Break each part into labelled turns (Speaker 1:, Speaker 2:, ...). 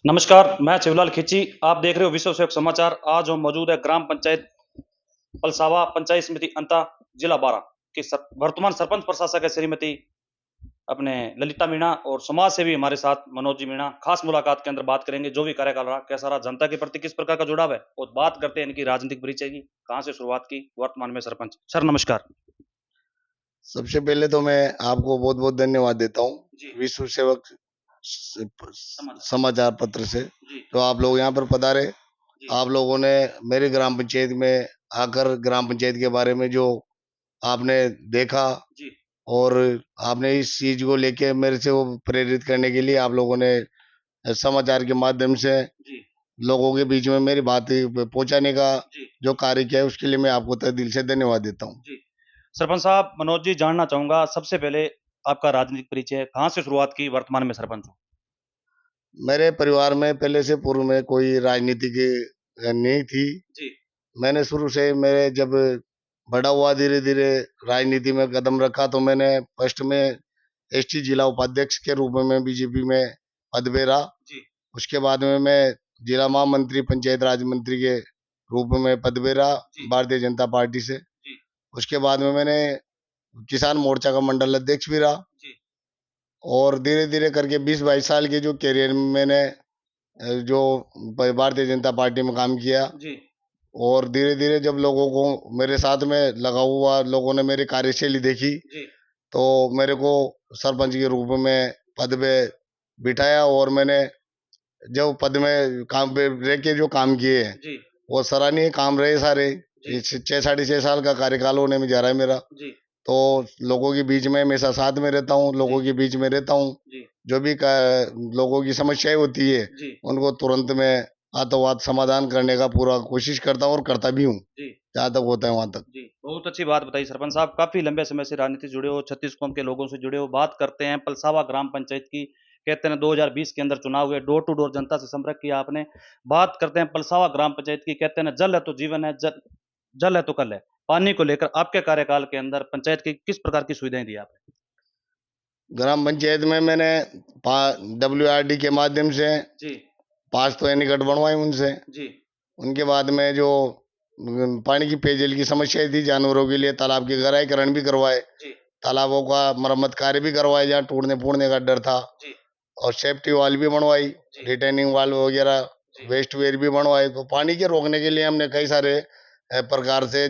Speaker 1: नमस्कार, मैं शिवलाल खिची। आप देख रहे हो विश्व सेवक समाचार। आज हम मौजूद है ग्राम पंचायत पलसावा पंचायत समिति अंता जिला बारा की वर्तमान सरपंच प्रशासक है श्रीमती अपने ललिता मीणा और समाज सेवी हमारे साथ मनोज जी मीणा। खास मुलाकात के अंदर बात करेंगे जो भी कार्यकाल रहा, कैसा रहा, जनता के प्रति किस प्रकार का जुड़ाव है, और बात करते हैं इनकी राजनीतिक परिचय की, कहाँ से शुरुआत की, वर्तमान में सरपंच। सर नमस्कार।
Speaker 2: सबसे पहले तो मैं आपको बहुत बहुत धन्यवाद देता हूँ
Speaker 1: जी।
Speaker 2: विश्व सेवक समाचार पत्र से
Speaker 1: जी।
Speaker 2: तो आप लोग यहाँ पर पधारे।
Speaker 1: जी।
Speaker 2: आप लोगों ने मेरी ग्राम पंचायत में आकर ग्राम पंचायत के बारे में जो आपने देखा
Speaker 1: जी।
Speaker 2: और आपने इस चीज को लेके मेरे से वो प्रेरित करने के लिए आप लोगों ने समाचार के माध्यम से
Speaker 1: जी।
Speaker 2: लोगों के बीच में मेरी बात पहुंचाने का
Speaker 1: जी।
Speaker 2: जो कार्य किया है उसके लिए मैं आपको तहे दिल से धन्यवाद देता हूँ।
Speaker 1: जी। सरपंच साहब, मनोज जी, जानना चाहूंगा सबसे पहले आपका राजनीतिक परिचय, कहाँ से शुरुआत की, वर्तमान में सरपंच हो।
Speaker 2: मेरे परिवार में पहले से पूर्व में कोई राजनीतिक नहीं थी।
Speaker 1: जी।
Speaker 2: मैंने शुरू से मेरे जब बड़ा हुआ धीरे धीरे राजनीति में कदम रखा तो मैंने फर्स्ट में एसटी जिला उपाध्यक्ष के रूप में बीजेपी में पद पे रहा।
Speaker 1: जी।
Speaker 2: उसके बाद में मैं जिला महामंत्री पंचायत राज मंत्री के रूप में पद पे रहा
Speaker 1: जी।
Speaker 2: भारतीय जनता पार्टी से।
Speaker 1: जी।
Speaker 2: उसके बाद में मैंने किसान मोर्चा का मंडल अध्यक्ष भी रहा
Speaker 1: जी।
Speaker 2: और धीरे धीरे करके 20-22 साल के जो करियर में मैंने जो भारतीय जनता पार्टी में काम किया
Speaker 1: जी।
Speaker 2: और धीरे धीरे जब लोगों को मेरे साथ में लगा हुआ लोगों ने मेरी कार्यशैली देखी
Speaker 1: जी।
Speaker 2: तो मेरे को सरपंच के रूप में पद पे बिठाया और मैंने जो पद में काम पे रह के जो काम किए हैं
Speaker 1: जी।
Speaker 2: वो सराहनीय काम रहे सारे।
Speaker 1: जी।
Speaker 2: 6-6.5 साल का कार्यकाल होने में जा रहा है मेरा।
Speaker 1: जी।
Speaker 2: तो लोगों के बीच में हमेशा साथ में रहता हूँ, लोगों के बीच में रहता हूँ।
Speaker 1: जी।
Speaker 2: जो भी लोगों की समस्याएं होती है
Speaker 1: जी।
Speaker 2: उनको तुरंत में हाथों-हाथ समाधान करने का पूरा कोशिश करता हूँ और करता भी हूँ,
Speaker 1: जी।
Speaker 2: जहाँ तक होता है वहाँ तक।
Speaker 1: जी, बहुत अच्छी बात बताई सरपंच साहब। काफी लंबे समय से राजनीति से जुड़े हो, 36 कौम के लोगों से जुड़े हो। बात करते हैं पलसावा ग्राम पंचायत की। कहते हैं 2020 के अंदर चुनाव हुए, डोर टू डोर जनता से संपर्क किया आपने। बात करते हैं पलसावा ग्राम पंचायत की। कहते हैं ना, जल है तो जीवन है, जल जल है तो कल है। पानी को लेकर आपके कार्यकाल के अंदर पंचायत की किस प्रकार की सुविधाएं दी आपने।
Speaker 2: ग्राम पंचायत में मैंने WRD के माध्यम से
Speaker 1: जी।
Speaker 2: 5 तो एनीकट बनवाए उनसे।
Speaker 1: जी।
Speaker 2: उनके बाद में जो पानी की पेयजल की समस्याएं थी जानवरों के लिए तालाब के गहराईकरण भी करवाए,
Speaker 1: जी।
Speaker 2: तालाबों का मरम्मत कार्य भी करवाए जहाँ टूटने फूटने का डर था,
Speaker 1: जी।
Speaker 2: और सेफ्टी वाल भी बनवाई,
Speaker 1: जी।
Speaker 2: रिटेनिंग वाल वगैरह,
Speaker 1: जी।
Speaker 2: वेस्ट वेयर भी बनवाए। तो पानी के रोकने के लिए हमने कई सारे प्रकार से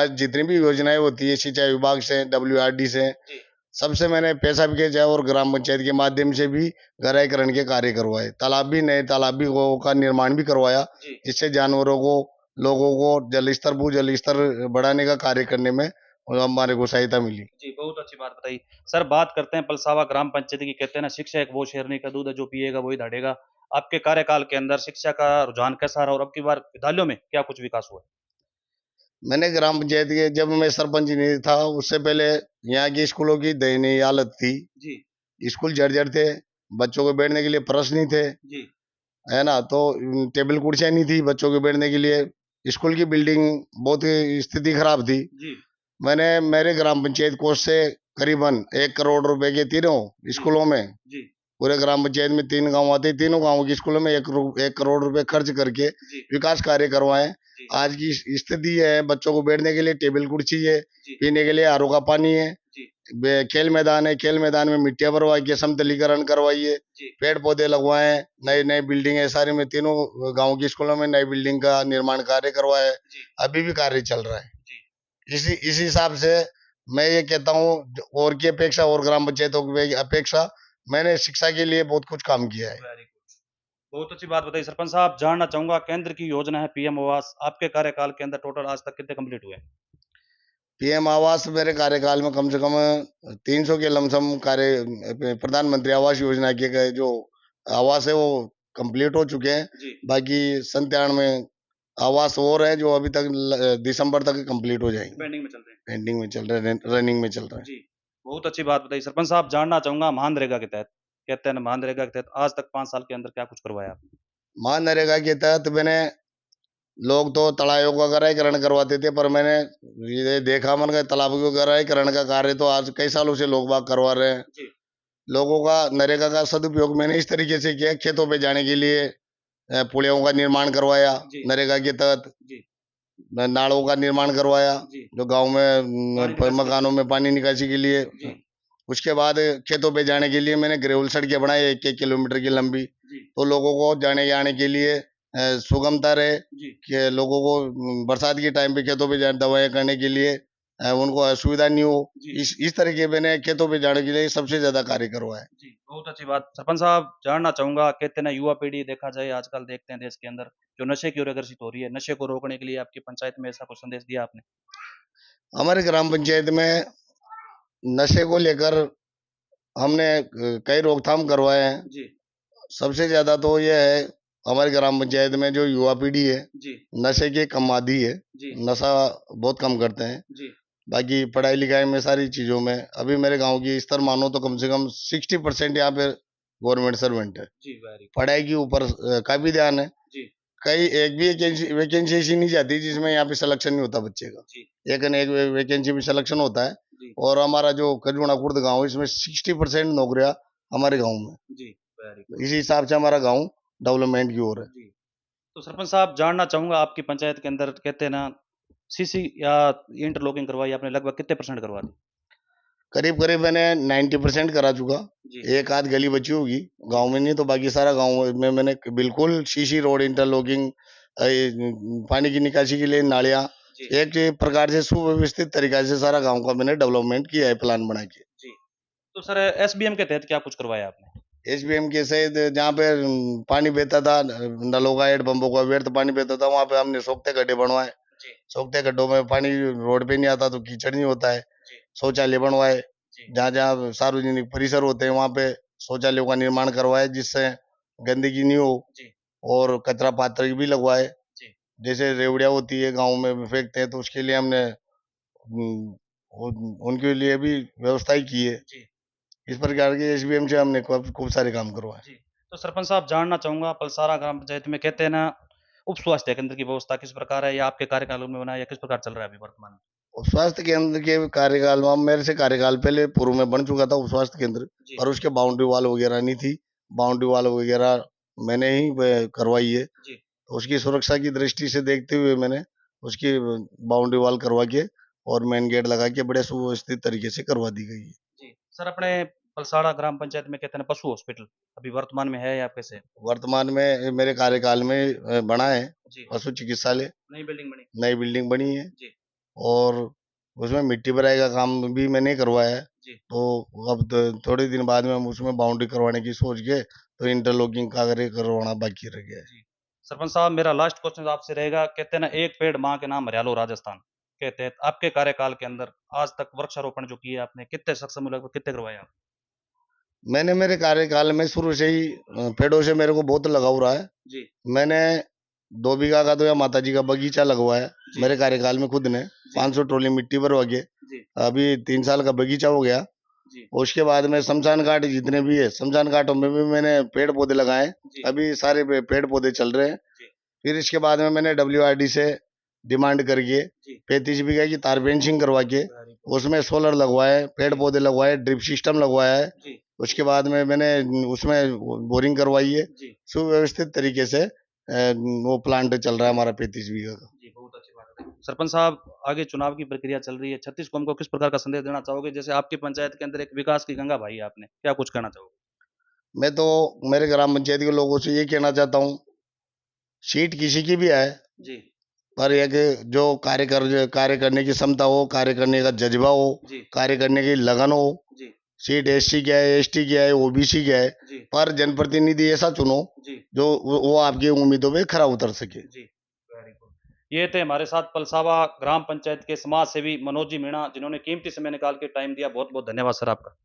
Speaker 2: जितनी भी योजनाएं होती है सिंचाई विभाग से WRD से
Speaker 1: जी।
Speaker 2: सबसे मैंने पैसा भी भेजा और ग्राम पंचायत के माध्यम से भी गहराईकरण के कार्य करवाए। तालाब भी नए तालाब भी का निर्माण भी करवाया
Speaker 1: जी।
Speaker 2: जिससे जानवरों को लोगों को जल स्तर भूजल स्तर बढ़ाने का कार्य करने में हमारे को सहायता मिली।
Speaker 1: जी, बहुत अच्छी बात बताई। सर बात करते हैं पलसावा ग्राम पंचायत की। कहते हैं ना, शिक्षा एक वो शेरनी का दूध है जो पिएगा वही दौड़ेगा। आपके कार्यकाल के अंदर शिक्षा का रुझान कैसा रहा और अब की बार विद्यालयों में क्या कुछ विकास हुआ है।
Speaker 2: मैंने ग्राम पंचायत के जब मैं सरपंच नहीं था उससे पहले यहाँ की स्कूलों की दयनीय हालत थी।
Speaker 1: जी।
Speaker 2: स्कूल जर्जर थे, बच्चों को बैठने के लिए फर्श नहीं थे,
Speaker 1: जी।
Speaker 2: है ना, तो टेबल कुर्सियां नहीं थी बच्चों के बैठने के लिए। स्कूल की बिल्डिंग बहुत स्थिति खराब थी।
Speaker 1: जी।
Speaker 2: मैंने मेरे ग्राम पंचायत कोष से करीबन 1 करोड़ रुपए के तीनों
Speaker 1: जी।
Speaker 2: स्कूलों में,
Speaker 1: जी।
Speaker 2: पूरे ग्राम पंचायत में 3 गांव आते, तीनों गांवों के स्कूलों में 1 करोड़ रुपए खर्च करके
Speaker 1: जी।
Speaker 2: विकास कार्य करवाए।
Speaker 1: जी।
Speaker 2: आज की स्थिति है बच्चों को बैठने के लिए टेबल कुर्सी है,
Speaker 1: जी।
Speaker 2: पीने के लिए आरओ का पानी है,
Speaker 1: जी।
Speaker 2: खेल मैदान है, खेल मैदान में मिट्टियां भरवाई के समतलीकरण करवाइए,
Speaker 1: जी।
Speaker 2: पेड़ पौधे लगवाए, नई नई बिल्डिंग है सारी में, तीनों गांव की स्कूलों में नई बिल्डिंग का निर्माण कार्य करवाया है।
Speaker 1: जी।
Speaker 2: अभी भी कार्य चल रहा है।
Speaker 1: जी।
Speaker 2: इसी हिसाब से मैं ये कहता हूँ और की अपेक्षा और ग्राम पंचायतों की अपेक्षा मैंने शिक्षा के लिए बहुत कुछ काम किया है।
Speaker 1: Very good. बहुत अच्छी बात बताई सरपंच साहब। जानना चाहूंगा, केंद्र की योजना है PM आवास, आपके कार्यकाल के अंदर टोटल आज तक कितने कंप्लीट हुए।
Speaker 2: PM आवास मेरे कार्यकाल में कम से कम 300 के लमसम कार्य प्रधानमंत्री आवास योजना के जो आवास है वो कंप्लीट हो चुके हैं।
Speaker 1: जी।
Speaker 2: बाकी 97 आवास और है जो अभी तक दिसंबर तक कंप्लीट हो जाएंगे।
Speaker 1: पेंडिंग में चल रहे हैं।
Speaker 2: पेंडिंग में चल रहा है, रनिंग में चल रहा है।
Speaker 1: जी, बहुत अच्छी बात बताई सरपंच साहब। जानना चाहूंगा, मनरेगा के तहत, कहते हैं ना, मनरेगा के तहत आज तक 5 साल के अंदर क्या कुछ करवाया आपने।
Speaker 2: मनरेगा के तहत मैंने लोग तो तालाबों का गहराईकरण करवाते थे पर मैंने ये देखा मन का तालाब के गहराईकरण का कार्य तो आज कई सालों से लोग बाग करवा रहे हैं।
Speaker 1: जी।
Speaker 2: लोगों का नरेगा का सदुपयोग मैंने इस तरीके से किया, खेतों पे जाने के लिए पुलियों का निर्माण करवाया
Speaker 1: जी।
Speaker 2: नरेगा के तहत,
Speaker 1: जी
Speaker 2: नालों का निर्माण करवाया
Speaker 1: जी
Speaker 2: जो गांव में
Speaker 1: पानी निकासी के
Speaker 2: मकानों में पानी निकासी के लिए।
Speaker 1: जी
Speaker 2: उसके बाद खेतों पे जाने के लिए मैंने ग्रेवल सड़कें बनाई 1-1 किलोमीटर की लंबी,
Speaker 1: जी
Speaker 2: तो लोगों को जाने आने के लिए सुगमता रहे
Speaker 1: जी
Speaker 2: कि लोगों को बरसात के टाइम पे खेतों पे दवाएं करने के लिए उनको असुविधा नहीं हो।
Speaker 1: जी
Speaker 2: इस तरह के मैंने खेतों पे जाने के लिए सबसे ज्यादा कार्य करवाया है।
Speaker 1: जी बहुत अच्छी बात। सरपंच साहब जानना चाहूंगा, कहते हैं ना युवा पीढ़ी देखा जाए आजकल देखते हैं देश के अंदर जो नशे की ओर अग्रसित हो रही है, नशे को रोकने के लिए आपकी पंचायत में ऐसा कुछ संदेश दिया आपने?
Speaker 2: हमारे ग्राम पंचायत में नशे को लेकर हमने कई रोकथाम करवाए हैं।
Speaker 1: जी
Speaker 2: सबसे ज्यादा तो यह है हमारे ग्राम पंचायत में जो युवा पीढ़ी है
Speaker 1: जी
Speaker 2: नशे के कम आदी है,
Speaker 1: जी
Speaker 2: नशा बहुत कम करते हैं।
Speaker 1: जी
Speaker 2: बाकी पढ़ाई लिखाई में सारी चीजों में अभी मेरे गांव की स्तर मानो तो कम से कम 60% यहाँ पे गवर्नमेंट सर्वेंट है।
Speaker 1: जी वेरी
Speaker 2: पढ़ाई के ऊपर काफी ध्यान है।
Speaker 1: जी
Speaker 2: कई एक भी वैकेंसी ऐसी नहीं जाती जिसमें यहाँ पे सिलेक्शन नहीं होता बच्चे का।
Speaker 1: जी
Speaker 2: एक न एक वैकेंसी में सिलेक्शन होता है।
Speaker 1: जी
Speaker 2: और हमारा जो कजूना खुर्द गाँव है इसमें 60% नौकरियां हमारे गाँव में।
Speaker 1: जी वेरी
Speaker 2: इसी हिसाब से हमारा गाँव डेवलपमेंट की ओर है।
Speaker 1: जी। तो सरपंच साहब जानना चाहूंगा, आपकी पंचायत के अंदर कहते हैं ना सीसी या इंटरलॉकिंग करवाई आपने, लगभग कितने परसेंट करवा दी?
Speaker 2: करीब करीब मैंने 90% करा चुका।
Speaker 1: जी
Speaker 2: एक आध गली बची होगी गांव में, नहीं तो बाकी सारा गांव में मैंने बिल्कुल सीसी रोड इंटरलॉकिंग, पानी की निकासी के लिए नालियां,
Speaker 1: जी
Speaker 2: एक प्रकार से सुव्यवस्थित तरीका से सारा गांव का मैंने डेवलपमेंट किया है प्लान बना के।
Speaker 1: जी। तो सर एसबीएम के तहत क्या कुछ करवाया आपने?
Speaker 2: एसबीएम के से जहाँ पे पानी बहता था, नलों का हेडपंपों का व्यर्थ पानी बहता था, वहां पे हमने सोखते गड्ढे बनवाए।
Speaker 1: जी
Speaker 2: सोखते गड्ढों में पानी रोड पे नहीं आता तो कीचड़ नहीं होता है।
Speaker 1: जी
Speaker 2: शौचालय बनवाए,
Speaker 1: जी
Speaker 2: जहाँ जहाँ सार्वजनिक परिसर होते हैं वहां पे शौचालयों का निर्माण करवाए जिससे गंदगी नहीं हो।
Speaker 1: जी
Speaker 2: और कचरा पात्र भी लगवाए,
Speaker 1: जी
Speaker 2: जैसे रेवड़िया होती है गांव में फेंकते हैं तो उसके लिए हमने उनके लिए भी व्यवस्थाएं की है।
Speaker 1: जी
Speaker 2: इस प्रकार के एसबीएम से हमने खूब सारे काम करवाए।
Speaker 1: जी। तो सरपंच साहब जानना चाहूंगा, पलसारा ग्राम पंचायत में कहते हैं ना उप स्वास्थ्य केंद्र की व्यवस्था किस प्रकार है, या आपके कार्यकाल में बना है, या किस प्रकार चल रहा है अभी वर्तमान में?
Speaker 2: उप स्वास्थ्य केंद्र के कार्यकाल में मेरे से कार्यकाल पहले पूर्व में बन चुका था उप स्वास्थ्य केंद्र,
Speaker 1: जी
Speaker 2: पर उसके बाउंड्री वाल वगैरह नहीं थी। बाउंड्री वाल वगैरह मैंने ही करवाई है।
Speaker 1: जी
Speaker 2: तो उसकी सुरक्षा की दृष्टि से देखते हुए मैंने उसकी बाउंड्री वाल करवा के और मेन गेट लगा के बड़े सुव्यवस्थित तरीके से करवा दी गई है।
Speaker 1: जी। सर अपने पलसाड़ा ग्राम पंचायत में कहते हैं ना पशु हॉस्पिटल अभी वर्तमान में है या कैसे है?
Speaker 2: वर्तमान में मेरे कार्यकाल में बना है
Speaker 1: जी
Speaker 2: पशु चिकित्सालय,
Speaker 1: नई बिल्डिंग बनी?
Speaker 2: नई बिल्डिंग बनी है।
Speaker 1: जी
Speaker 2: और उसमें मिट्टी भराई का काम भी मैंने करवाया है।
Speaker 1: जी
Speaker 2: तो अब थोड़े दिन बाद में हम उसमें बाउंड्री करवाने की सोच के तो इंटरलॉकिंग का कार्य करवाना बाकी रह गया है।
Speaker 1: जी। सरपंच साहब मेरा लास्ट क्वेश्चन आपसे रहेगा, कहते हैं ना एक पेड़ माँ के नाम हरियालो राजस्थान के तहत आपके कार्यकाल के अंदर आज तक वृक्षारोपण जो किया आपने, कितने सक्षम लगभग कितने करवाए आप?
Speaker 2: मैंने मेरे कार्यकाल में शुरू से ही पेड़ों से मेरे को बहुत लगाव रहा है।
Speaker 1: जी
Speaker 2: मैंने 2 बीघा का तो या माता जी का बगीचा लगवाया
Speaker 1: जी
Speaker 2: मेरे कार्यकाल में खुद ने,
Speaker 1: जी
Speaker 2: 500 ट्रॉली मिट्टी भरवा के।
Speaker 1: जी
Speaker 2: अभी 3 साल का बगीचा हो गया।
Speaker 1: जी
Speaker 2: उसके बाद में शमशान घाट जितने भी है शमशान घाटों में भी मैंने पेड़ पौधे लगाए।
Speaker 1: जी
Speaker 2: अभी सारे पेड़ पौधे चल रहे हैं।
Speaker 1: जी
Speaker 2: फिर इसके बाद में मैंने WRD से डिमांड करके
Speaker 1: जी
Speaker 2: 35 बीघा की तार फेंसिंग करवा के
Speaker 1: वेरी गुड।
Speaker 2: उसमें सोलर लगवाए, पेड़ पौधे लगवाए, ड्रिप सिस्टम लगवाया है।
Speaker 1: जी
Speaker 2: उसके बाद में मैंने उसमें बोरिंग करवाई है।
Speaker 1: जी
Speaker 2: सुव्यवस्थित तरीके से वो प्लांट चल रहा है हमारा 35 बीघा का।
Speaker 1: जी बहुत अच्छी बात है। सरपंच साहब आगे चुनाव की प्रक्रिया चल रही है, 36 कौम को किस प्रकार का संदेश देना चाहोगे? जैसे आपकी पंचायत के अंदर एक विकास की गंगा भाई है, आपने क्या कुछ कहना चाहोगे?
Speaker 2: मैं तो मेरे ग्राम पंचायत के लोगों से ये कहना चाहता हूँ, सीट किसी की भी आए
Speaker 1: जी
Speaker 2: पर एक जो कार्य करने की क्षमता हो, कार्य करने का जज्बा हो,
Speaker 1: जी
Speaker 2: कार्य करने की लगन हो।
Speaker 1: जी
Speaker 2: सीट SC क्या है, ST क्या है, OBC क्या है,
Speaker 1: जी
Speaker 2: पर जनप्रतिनिधि ऐसा चुनो
Speaker 1: जी
Speaker 2: जो वो आपकी उम्मीदों पे खरा उतर सके।
Speaker 1: जी वेरी गुड। ये थे हमारे साथ पलसावा ग्राम पंचायत के समाज सेवी मनोज जी मीणा, जिन्होंने कीमती समय निकाल के टाइम दिया। बहुत बहुत धन्यवाद सर आपका।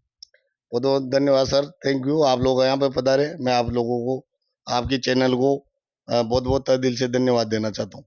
Speaker 2: बहुत बहुत धन्यवाद सर, थैंक यू। आप लोग यहाँ पे पधारे, मैं आप लोगों को, आपकी चैनल को बहुत बहुत दिल से धन्यवाद देना चाहता हूँ।